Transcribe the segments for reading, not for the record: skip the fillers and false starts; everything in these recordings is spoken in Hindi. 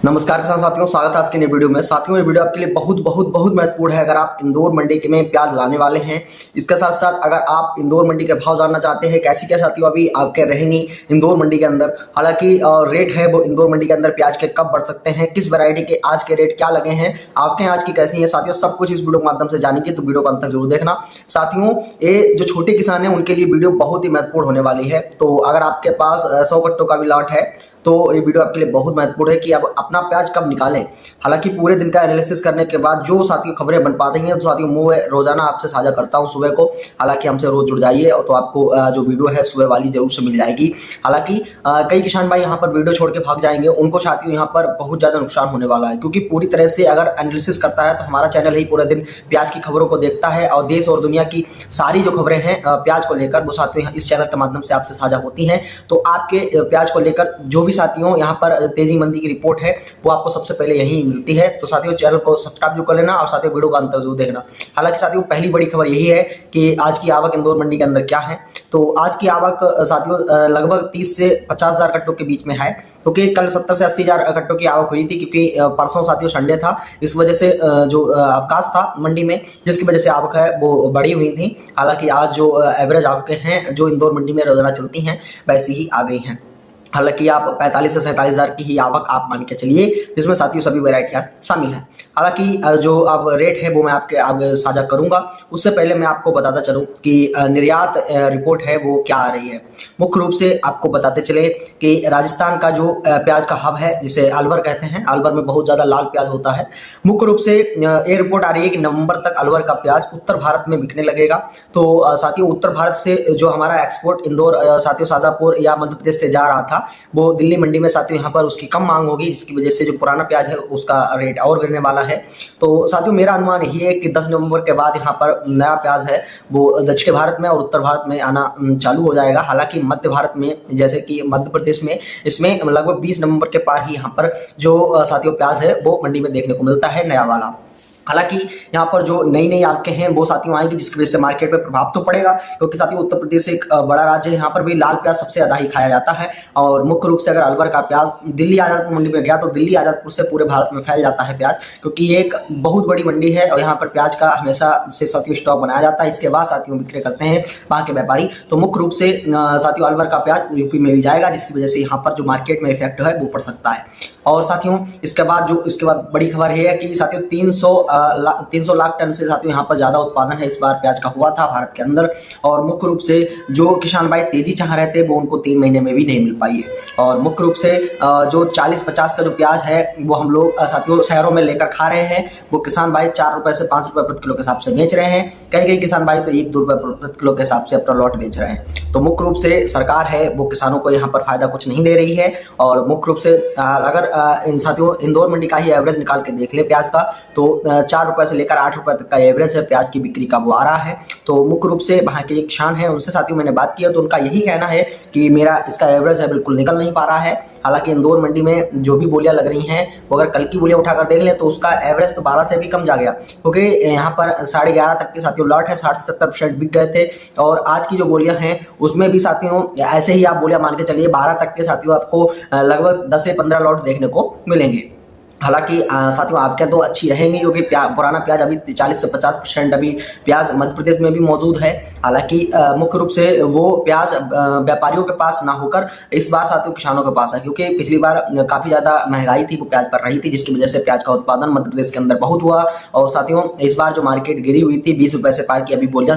नमस्कार किसान साथियों, स्वागत है आज के नए वीडियो में। साथियों, ये वीडियो आपके लिए बहुत बहुत बहुत महत्वपूर्ण है। अगर आप इंदौर मंडी के में प्याज लाने वाले हैं, इसके साथ साथ अगर आप इंदौर मंडी के भाव जानना चाहते हैं कैसी क्या साथियों अभी आपके रहेंगी इंदौर मंडी के अंदर, हालांकि रेट है वो इंदौर मंडी के अंदर प्याज के कब बढ़ सकते हैं, किस वैरायटी के आज के रेट क्या लगे हैं, आपके यहाँ आज की कैसी है साथियों, सब कुछ इस वीडियो के माध्यम से जानेंगे। तो वीडियो को अंत तक जरूर देखना। साथियों, ये जो छोटे किसान हैं उनके लिए वीडियो बहुत ही महत्वपूर्ण होने वाली है। तो अगर आपके पास 100 कट्टों का भी लॉट है तो ये वीडियो आपके लिए बहुत महत्वपूर्ण है कि आप अपना प्याज कब निकालें। हालांकि पूरे दिन का एनालिसिस करने के बाद जो साथियों खबरें बन पाती हैं तो साथियों मैं रोजाना आपसे साझा करता हूं सुबह को। हालांकि हमसे रोज जुड़ जाइए और तो आपको जो वीडियो है सुबह वाली जरूर से मिल जाएगी। हालांकि कई किसान भाई यहाँ पर वीडियो छोड़ के भाग जाएंगे, उनको साथियों यहाँ पर बहुत ज़्यादा नुकसान होने वाला है, क्योंकि पूरी तरह से अगर एनालिसिस करता है तो हमारा चैनल ही पूरे दिन प्याज की खबरों को देखता है और देश और दुनिया की सारी जो खबरें हैं प्याज को लेकर वो साथियों इस चैनल के माध्यम से आपसे साझा होती हैं। तो आपके प्याज को लेकर जो भी साथियों यहाँ पर तेजी मंदी की रिपोर्ट है वो आपको सबसे पहले यही मिलती है। तो साथियों चैनल को सब्सक्राइब जो कर लेना और साथियों वीडियो का अंत जरूर देखना। हालांकि साथियों पहली बड़ी खबर यही है कि आज की आवक इंदौर मंडी के अंदर क्या है। तो आज की आवक साथियों लगभग 30 से 50 हज़ार कट्टों के बीच में है, क्योंकि कल 70 से 80 हज़ार कट्टों की आवक हुई थी, क्योंकि परसों साथियों संडे था, इस वजह से जो अवकाश था मंडी में जिसकी वजह से आवक है वो बढ़ी हुई थी। हालांकि आज जो एवरेज आवकें हैं जो इंदौर मंडी में रोजाना चलती हैं वैसी ही आ गई हैं। हालांकि आप 45 से 47 हज़ार की ही आवक आप मान के चलिए, जिसमें साथियों सभी वैरायटियाँ शामिल हैं। हालांकि जो अब रेट है वो मैं आपके आगे साझा करूंगा, उससे पहले मैं आपको बताता चलूं कि निर्यात रिपोर्ट है वो क्या आ रही है। मुख्य रूप से आपको बताते चले कि राजस्थान का जो प्याज का हब है जिसे अलवर कहते हैं, अलवर में बहुत ज़्यादा लाल प्याज होता है। मुख्य रूप से ये रिपोर्ट आ रही है कि नवंबर तक अलवर का प्याज उत्तर भारत में बिकने लगेगा। तो साथियों उत्तर भारत से जो हमारा एक्सपोर्ट इंदौर साथियों शाजापुर या मध्य प्रदेश से जा रहा था वो दिल्ली मंडी में साथियों यहाँ पर उसकी कम मांग होगी, जिसकी वजह से जो पुराना प्याज है उसका रेट और गिरने वाला है। तो साथियों मेरा अनुमान यही है कि 10 नवंबर के बाद यहाँ पर नया प्याज है वो दक्षिण भारत में और उत्तर भारत में आना चालू हो जाएगा। हालांकि मध्य भारत में जैसे कि मध्य प्रदेश में इसमें लगभग 20 नवंबर के पार ही यहाँ पर जो साथियों प्याज है वो मंडी में देखने को मिलता है नया वाला। हालांकि यहाँ पर जो नई नई आवकें हैं वो साथियों आएंगी, जिसकी वजह से मार्केट पे प्रभाव तो पड़ेगा, क्योंकि साथियों उत्तर प्रदेश एक बड़ा राज्य है, यहाँ पर भी लाल प्याज सबसे ज्यादा ही खाया जाता है। और मुख्य रूप से अगर अलवर का प्याज दिल्ली आजादपुर मंडी में गया तो दिल्ली आजादपुर से पूरे भारत में फैल जाता है प्याज, क्योंकि ये एक बहुत बड़ी मंडी है और यहाँ पर प्याज का हमेशा से साथियों स्टॉक बनाया जाता है। इसके बाद साथियों बिक्री करते हैं वहाँ के व्यापारी। तो मुख्य रूप से साथियों अलवर का प्याज यूपी में भी जाएगा, जिसकी वजह से यहाँ पर जो मार्केट में इफेक्ट है वो पड़ सकता है। और साथियों इसके बाद बड़ी खबर है कि साथियों 300 लाख टन से साथियों यहाँ पर ज्यादा उत्पादन है इस बार प्याज का हुआ था भारत के अंदर। और मुख्य रूप से जो किसान भाई तेजी चाह रहे थे वो उनको 3 महीने में भी नहीं मिल पाई है। और मुख्य रूप से जो 40-50 का जो प्याज है वो हम लोग साथियों शहरों में लेकर खा रहे हैं, वो किसान भाई 4 रुपए से 5 रुपए प्रति किलो के हिसाब से बेच रहे हैं। कई किसान भाई तो 1-2 रुपए प्रति किलो के हिसाब से अपना लॉट बेच रहे हैं। तो मुख्य रूप से सरकार है वो किसानों को यहाँ पर फायदा कुछ नहीं दे रही है। और मुख्य रूप से अगर इन साथियों इंदौर मंडी का ही एवरेज निकाल के देख ले प्याज का, तो 4 रुपए से लेकर 8 रुपए तक का एवरेज है प्याज की बिक्री का वो आ रहा है। तो मुख्य रूप से वहाँ के किसान है उनसे साथियों मैंने बात किया तो उनका यही कहना है कि मेरा इसका एवरेज है बिल्कुल निकल नहीं पा रहा है। हालांकि इंदौर मंडी में जो भी बोलियां लग रही हैं वो अगर कल की बोलियां उठाकर देख लें तो उसका एवरेज तो 12 से भी कम जा गया, क्योंकि यहाँ पर 11.5 तक के साथियों लॉट है, 60 से 70% बिक गए थे। और आज की जो बोलियां हैं उसमें भी साथियों ऐसे ही आप बोलियां मान के चलिए 12 तक के साथियों आपको लगभग 10 से 15 लॉट देखने को मिलेंगे। हालांकि साथियों आपके तो अच्छी रहेंगी, क्योंकि पुराना प्याज अभी 40 से 50% अभी प्याज मध्य प्रदेश में भी मौजूद है। हालांकि मुख्य रूप से वो प्याज व्यापारियों के पास ना होकर इस बार साथियों किसानों के पास है, क्योंकि पिछली बार काफ़ी ज़्यादा महंगाई थी वो प्याज पर रही थी, जिसकी वजह से प्याज का उत्पादन मध्य प्रदेश के अंदर बहुत हुआ। और साथियों इस बार जो मार्केट गिरी हुई थी 20 रुपये से पार की अभी बोलियां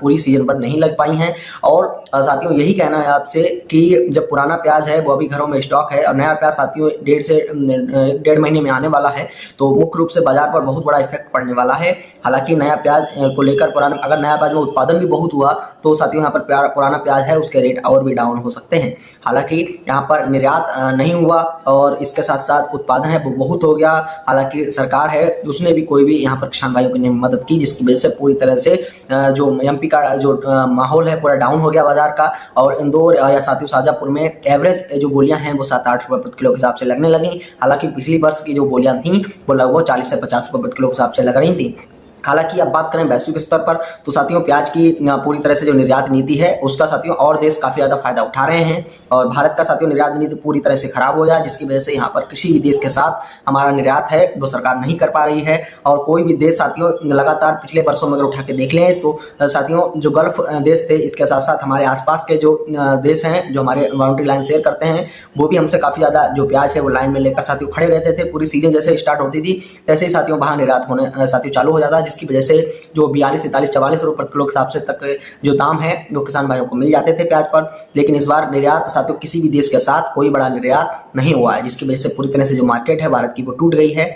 पूरी सीजन पर नहीं लग पाई हैं। और साथियों यही कहना है आपसे कि जब पुराना प्याज है वो अभी घरों में स्टॉक है और नया प्याज साथियों 1.5 महीने में आने वाला है, तो मुख्य रूप से बाजार पर बहुत बड़ा इफेक्ट पड़ने वाला है। हालांकि नया प्याज को लेकर अगर नया प्याज में उत्पादन भी बहुत हुआ तो साथियों यहाँ पर पुराना प्याज है उसके रेट और भी डाउन हो सकते हैं। हालांकि यहाँ पर निर्यात नहीं हुआ और इसके साथ साथ उत्पादन है वो बहुत हो गया। हालांकि सरकार है उसने भी कोई भी यहाँ पर किसान भाइयों की नहीं मदद की, जिसकी वजह से पूरी तरह से जो एमपी का जो माहौल है पूरा डाउन हो गया बाजार का। और इंदौर या साथियों शाजापुर में एवरेज जो बोलियां हैं वो 7-8 रुपये प्रति किलो के हिसाब से लगने लगी। हालांकि पिछली वर्ष की जो बोलियां थी वो लगभग 40 से 50 रुपये प्रति किलो के हिसाब से लग रही थी। हालांकि अब बात करें वैश्विक स्तर पर तो साथियों प्याज की पूरी तरह से जो निर्यात नीति है उसका साथियों और देश काफ़ी ज़्यादा फायदा उठा रहे हैं और भारत का साथियों निर्यात नीति पूरी तरह से खराब हो गया, जिसकी वजह से यहाँ पर किसी भी देश के साथ हमारा निर्यात है वो सरकार नहीं कर पा रही है। और कोई भी देश साथियों लगातार पिछले वर्षों में अगर उठा के देख लें तो साथियों जो गल्फ देश थे, इसके साथ साथ हमारे आसपास के जो देश हैं जो हमारे बाउंड्री लाइन शेयर करते हैं, वो भी हमसे काफ़ी ज़्यादा जो प्याज है वो लाइन में लेकर साथियों खड़े रहते थे। पूरी सीजन जैसे स्टार्ट होती थी तैसे ही साथियों वहाँ निर्यात होने साथियों चालू हो जाता है, जिसकी वजह से जो 42, 43, 44 रुपये प्रति किलो के हिसाब से तक जो दाम है वो किसान भाइयों को मिल जाते थे प्याज पर। लेकिन इस बार निर्यात साथियों किसी भी देश के साथ कोई बड़ा निर्यात नहीं हुआ है, जिसकी वजह से पूरी तरह से जो मार्केट है भारत की वो टूट गई है।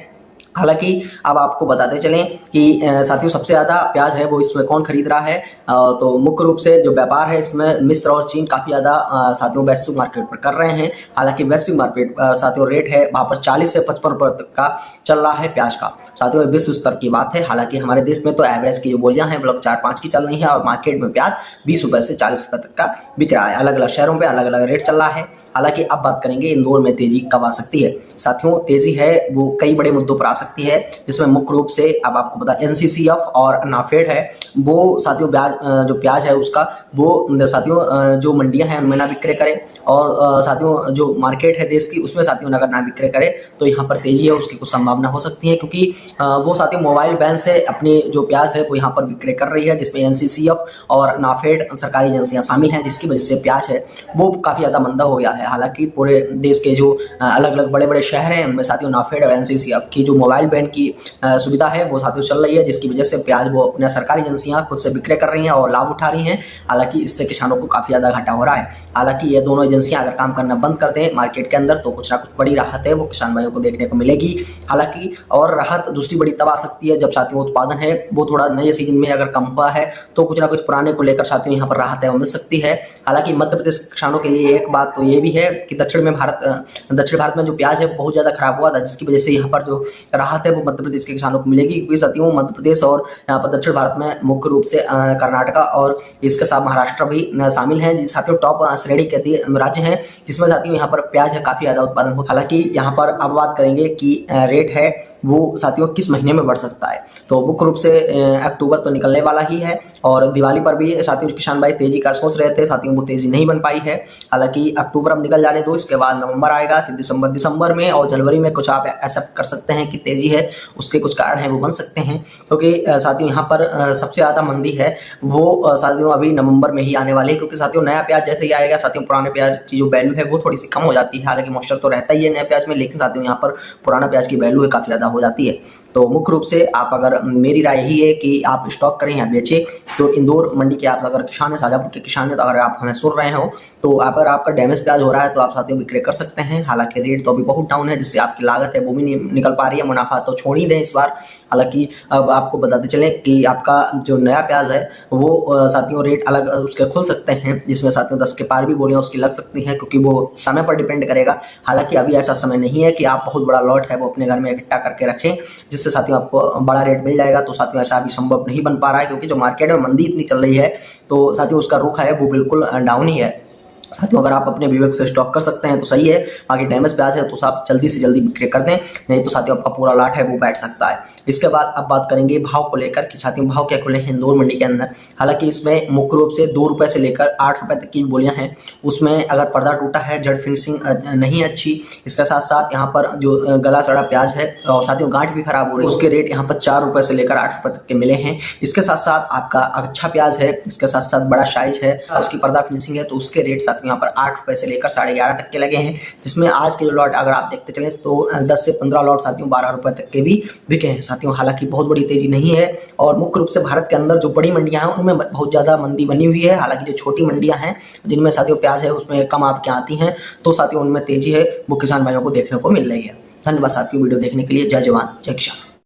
हालांकि अब आपको बताते चलें कि साथियों सबसे ज़्यादा प्याज है वो इसमें कौन खरीद रहा है, तो मुख्य रूप से जो व्यापार है इसमें मिस्र और चीन काफ़ी ज़्यादा साथियों वैश्विक मार्केट पर कर रहे हैं। हालांकि वैश्विक मार्केट साथियों रेट है वहाँ पर 40 से 55 रुपये तक का चल रहा है प्याज का। साथियों विश्व स्तर की बात है, हालांकि हमारे देश में तो एवरेज की जो बोलियाँ हैं लगभग 4-5 की चल रही है और मार्केट में प्याज 20 रुपये से 40 रुपये तक का बिक रहा है। अलग अलग शहरों में अलग अलग रेट चल रहा है। हालांकि अब बात करेंगे इंदौर में तेजी कब आ सकती है। साथियों तेजी है वो कई बड़े मुद्दों पर आ सकती है, जिसमें मुख्य रूप से अब आपको पता NCCF और नाफेड है वो साथियों जो प्याज है उसका वो साथियों जो मंडियां हैं उनमें ना विक्रय करे और साथियों जो मार्केट है देश की उसमें साथियों अगर ना विक्रय करे तो यहाँ पर तेजी है उसकी कुछ संभावना हो सकती है, क्योंकि वो साथियों मोबाइल बैन से अपनी जो प्याज है वो यहाँ पर विक्रय कर रही है, जिसमें NCCF और नाफेड सरकारी एजेंसियाँ शामिल हैं, जिसकी वजह से प्याज है वो काफ़ी ज़्यादा मंदा हो गया है। हालांकि पूरे देश के जो अलग अलग बड़े बड़े शहर हैं उनमें साथियों नाफेड और NCCF की जो मोबाइल बैन की सुविधा है वो साथियों चल रही है, जिसकी वजह से प्याज वो अपने सरकारी एजेंसियाँ खुद से विक्रय कर रही हैं और लाभ उठा रही हैं। हालांकि इससे किसानों को काफ़ी ज़्यादा घाटा हो रहा है। हालांकि ये दोनों एजेंसियां अगर काम करना बंद कर दें मार्केट के अंदर तो कुछ ना कुछ बड़ी राहत है वो किसान भाइयों को देखने को मिलेगी। हालांकि और राहत दूसरी बड़ी तब आ सकती है जब साथियों उत्पादन है वो थोड़ा नए सीजन में अगर कम हुआ है तो कुछ ना कुछ पुराने को लेकर साथियों यहाँ पर राहत है वो मिल सकती है। हालांकि मध्य प्रदेश के किसानों के लिए एक बात तो ये भी है कि दक्षिण भारत में जो प्याज है बहुत ज़्यादा खराब हुआ था, जिसकी वजह से यहाँ पर जो राहत है वो मध्य प्रदेश के किसानों को मिलेगी, क्योंकि साथियों मध्य प्रदेश और यहाँ पर दक्षिण भारत में मुख्य रूप से कर्नाटका और इसके साथ महाराष्ट्र भी शामिल हैं। साथियों टॉप श्रेणी के राज्य हैं जिसमें साथियों यहाँ पर प्याज है काफ़ी ज़्यादा उत्पादन हो। हालांकि यहाँ पर अब बात करेंगे कि रेट है वो साथियों किस महीने में बढ़ सकता है, तो मुख्य रूप से अक्टूबर तो निकलने वाला ही है और दिवाली पर भी साथियों किसान भाई तेजी का सोच रहे थे, साथियों वो तेजी नहीं बन पाई है। हालांकि अक्टूबर अब निकल जाने दो, इसके बाद नवंबर आएगा, फिर दिसंबर में और जनवरी में कुछ आप ऐसा कर सकते हैं कि तेजी है उसके कुछ कारण हैं वो बन सकते हैं, क्योंकि साथियों यहाँ पर सबसे ज़्यादा मंदी है वो साथियों अभी नवंबर में ही आने वाली है, क्योंकि साथियों नया प्याज जैसे ही आएगा साथियों पुराने प्याज की जो वैल्यू है वो थोड़ी सी कम हो जाती है। हालांकि मॉइस्चर तो रहता ही है नया प्याज में, लेकिन साथियों यहाँ पर पुराना प्याज की वैल्यू है काफ़ी ज़्यादा हो जाती है। तो मुख्य रूप से आप अगर मेरी राय यही है कि आप स्टॉक करें या बेचें, तो इंदौर मंडी के आप अगर किसान हैं, शाजापुर के किसान हैं, तो अगर आप हमें सुन रहे हो तो अगर आपका डैमेज प्याज हो रहा है तो आप साथियों विक्रय कर सकते हैं। हालांकि रेट तो अभी बहुत डाउन है, जिससे आपकी लागत है वो भी नहीं निकल पा रही है, मुनाफा तो छोड़ ही दें इस बार। हालांकि अब आपको बताते चलें कि आपका जो नया प्याज है वो साथियों रेट अलग उसके खुल सकते हैं, जिसमें साथियों 10 के पार भी बोलियाँ उसकी लग सकती हैं, क्योंकि वो समय पर डिपेंड करेगा। हालांकि अभी ऐसा समय नहीं है कि आप बहुत बड़ा लॉट है वो अपने घर में इकट्ठा करके रखें जिससे साथियों आपको बड़ा रेट मिल जाएगा, तो साथियों ऐसा अभी संभव नहीं बन पा रहा है, क्योंकि जो मार्केट में मंदी इतनी चल रही है तो साथियों उसका रुख है वो बिल्कुल डाउन ही है। साथियों अगर आप अपने विवेक से स्टॉक कर सकते हैं तो सही है, बाकी डैमेज प्याज है तो आप जल्दी से जल्दी बिक्री कर दें, नहीं तो साथियों आपका पूरा लाट है वो बैठ सकता है। इसके बाद अब बात करेंगे भाव को लेकर कि साथियों भाव क्या खुले हैं इंदौर मंडी के अंदर। हालांकि इसमें मुख्य रूप से 2 रुपये से लेकर 8 रुपये तक की बोलियां हैं, उसमें अगर पर्दा टूटा है, जड़ फिनिशिंग नहीं अच्छी, इसके साथ साथ यहाँ पर जो गला सड़ा प्याज है और साथियों गांठ भी खराब हो रही है, उसके रेट यहाँ पर 4 रुपये से लेकर 8 रुपये तक के मिले हैं। इसके साथ साथ आपका अच्छा प्याज है, इसके साथ साथ बड़ा साइज है, उसकी पर्दा फिनिशिंग है, तो उसके रेट साथियों यहाँ पर 8 रुपये से लेकर 11.5 तक के लगे हैं, जिसमें आज के जो लॉट अगर आप देखते चलें तो 10 से 15 लॉट साथियों 12 रुपये तक के भी बिके हैं साथियों। हालांकि बहुत बड़ी तेजी नहीं है और मुख्य रूप से भारत के अंदर जो बड़ी मंडियां हैं उनमें बहुत ज़्यादा मंदी बनी हुई है। हालांकि जो छोटी मंडियां हैं जिनमें साथियों प्याज है उसमें कम आपके आती हैं, तो साथियों उनमें तेजी है वो किसान भाइयों को देखने को मिल रही है। धन्यवाद साथियों वीडियो देखने के लिए। जय जवान जय किसान।